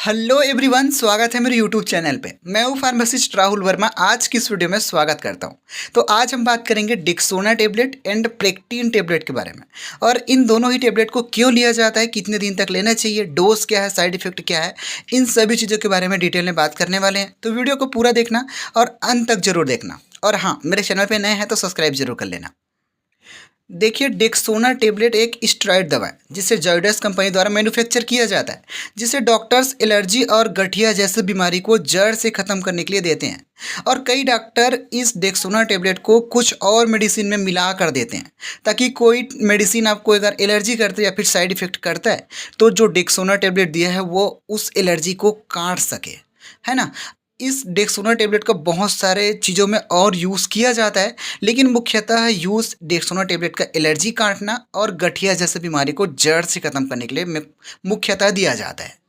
Hello everyone, स्वागत है मेरे यूट्यूब चैनल पे। मैं हूँ फार्मासिस्ट राहुल वर्मा। आज की इस वीडियो में स्वागत करता हूँ। तो आज हम बात करेंगे डिक्सोना टेबलेट एंड प्रेक्टिन टेबलेट के बारे में, और इन दोनों ही टेबलेट को क्यों लिया जाता है, कितने दिन तक लेना चाहिए, डोज क्या है, साइड इफेक्ट क्या है, इन सभी चीज़ों के बारे में डिटेल में बात करने वाले हैं। तो वीडियो को पूरा देखना और अंत तक जरूर देखना। और हाँ, मेरे चैनल पर नए हैं तो सब्सक्राइब जरूर कर लेना। देखिए, डेक्सोना टेबलेट एक स्टेरॉइड दवा है जिसे जायडस कंपनी द्वारा मैन्युफैक्चर किया जाता है, जिसे डॉक्टर्स एलर्जी और गठिया जैसी बीमारी को जड़ से ख़त्म करने के लिए देते हैं। और कई डॉक्टर इस डेक्सोना टेबलेट को कुछ और मेडिसिन में मिला कर देते हैं, ताकि कोई मेडिसिन आपको अगर एलर्जी करता है या फिर साइड इफ़ेक्ट करता है तो जो डेक्सोना टेबलेट दिया है वो उस एलर्जी को काट सके, है ना। इस डेक्सोना टेबलेट का बहुत सारे चीज़ों में और यूज़ किया जाता है, लेकिन मुख्यतः यूज़ डेक्सोना टेबलेट का एलर्जी काटना और गठिया जैसे बीमारी को जड़ से ख़त्म करने के लिए मुख्यतः दिया जाता है।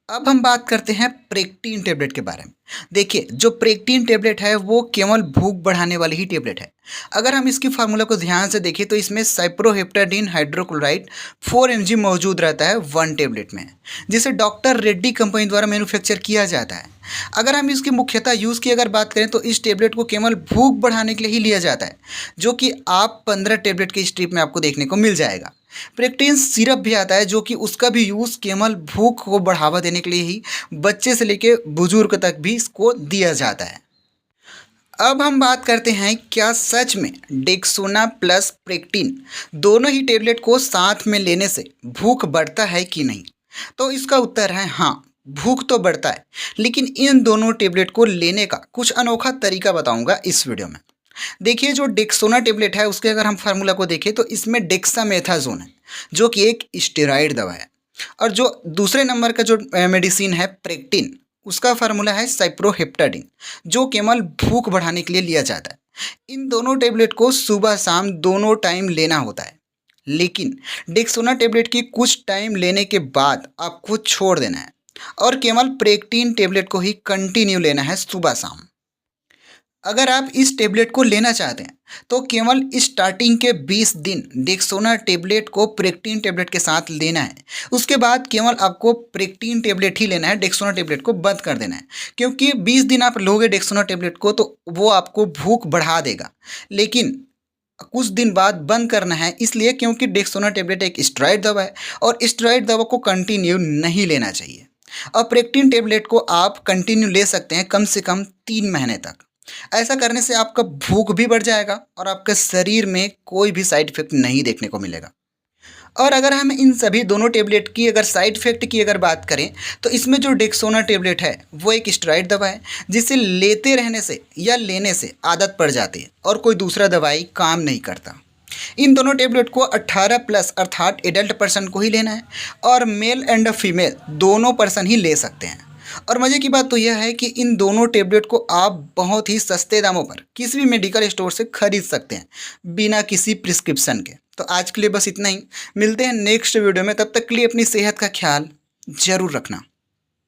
अब हम बात करते हैं प्रेक्टिन टेबलेट के बारे में। देखिए, जो प्रेक्टिन टेबलेट है वो केवल भूख बढ़ाने वाली ही टेबलेट है। अगर हम इसकी फार्मूला को ध्यान से देखें तो इसमें साइप्रोहेप्टाडीन हाइड्रोक्लोराइड 4 mg मौजूद रहता है 1 टेबलेट में, जिसे डॉक्टर रेड्डी कंपनी द्वारा मैन्युफैक्चर किया जाता है। अगर हम इसकी मुख्यतः यूज़ की अगर बात करें तो इस टेबलेट को केवल भूख बढ़ाने के लिए ही लिया जाता है, जो कि आप 15 टेबलेट के स्ट्रिप में आपको देखने को मिल जाएगा। प्रेक्टिन सिरप भी आता है, जो कि उसका भी यूज़ केवल भूख को बढ़ावा देने के लिए ही बच्चे से लेकर बुजुर्ग तक भी इसको दिया जाता है। अब हम बात करते हैं, क्या सच में डेक्सोना प्लस प्रेक्टिन दोनों ही टेबलेट को साथ में लेने से भूख बढ़ता है कि नहीं। तो इसका उत्तर है हाँ, भूख तो बढ़ता है, लेकिन इन दोनों टेबलेट को लेने का कुछ अनोखा तरीका बताऊंगा इस वीडियो में। देखिए, जो डेक्सोना टेबलेट है उसके अगर हम फार्मूला को देखें तो इसमें डेक्सामेथाजोन है, जो कि एक स्टेरॉइड दवा है। और जो दूसरे नंबर का जो मेडिसिन है प्रेक्टिन, उसका फार्मूला है साइप्रोहेप्टाडीन, जो केवल भूख बढ़ाने के लिए लिया जाता है। इन दोनों टेबलेट को सुबह शाम दोनों टाइम लेना होता है, लेकिन डेक्सोना टेबलेट की कुछ टाइम लेने के बाद आपको छोड़ देना है और केवल प्रेक्टिन टेबलेट को ही कंटिन्यू लेना है सुबह शाम। अगर आप इस टेबलेट को लेना चाहते हैं तो केवल स्टार्टिंग के 20 दिन डेक्सोना टेबलेट को प्रेक्टिन टेबलेट के साथ लेना है। उसके बाद केवल आपको प्रेक्टिन टेबलेट ही लेना है, डेक्सोना टेबलेट को बंद कर देना है। क्योंकि 20 दिन आप लोगे डेक्सोना टेबलेट को तो वो आपको भूख बढ़ा देगा, लेकिन कुछ दिन बाद बंद करना है, इसलिए क्योंकि डेक्सोना टेबलेट एक स्टेरॉइड दवा है और स्टेरॉइड दवा को कंटिन्यू नहीं लेना चाहिए। और प्रेक्टिन टेबलेट को आप कंटिन्यू ले सकते हैं कम से कम 3 महीने तक। ऐसा करने से आपका भूख भी बढ़ जाएगा और आपके शरीर में कोई भी साइड इफेक्ट नहीं देखने को मिलेगा। और अगर हम इन सभी दोनों टेबलेट की अगर साइड इफेक्ट की अगर बात करें तो इसमें जो डेक्सोना टेबलेट है वो एक स्टेरॉइड दवा है, जिसे लेते रहने से या लेने से आदत पड़ जाती है और कोई दूसरा दवाई काम नहीं करता। इन दोनों टेबलेट को 18 प्लस अर्थात एडल्ट पर्सन को ही लेना है, और मेल एंड फीमेल दोनों पर्सन ही ले सकते हैं। और मज़े की बात तो यह है कि इन दोनों टेबलेट को आप बहुत ही सस्ते दामों पर किसी भी मेडिकल स्टोर से खरीद सकते हैं, बिना किसी प्रिस्क्रिप्शन के। तो आज के लिए बस इतना ही। मिलते हैं नेक्स्ट वीडियो में, तब तक के लिए अपनी सेहत का ख्याल जरूर रखना।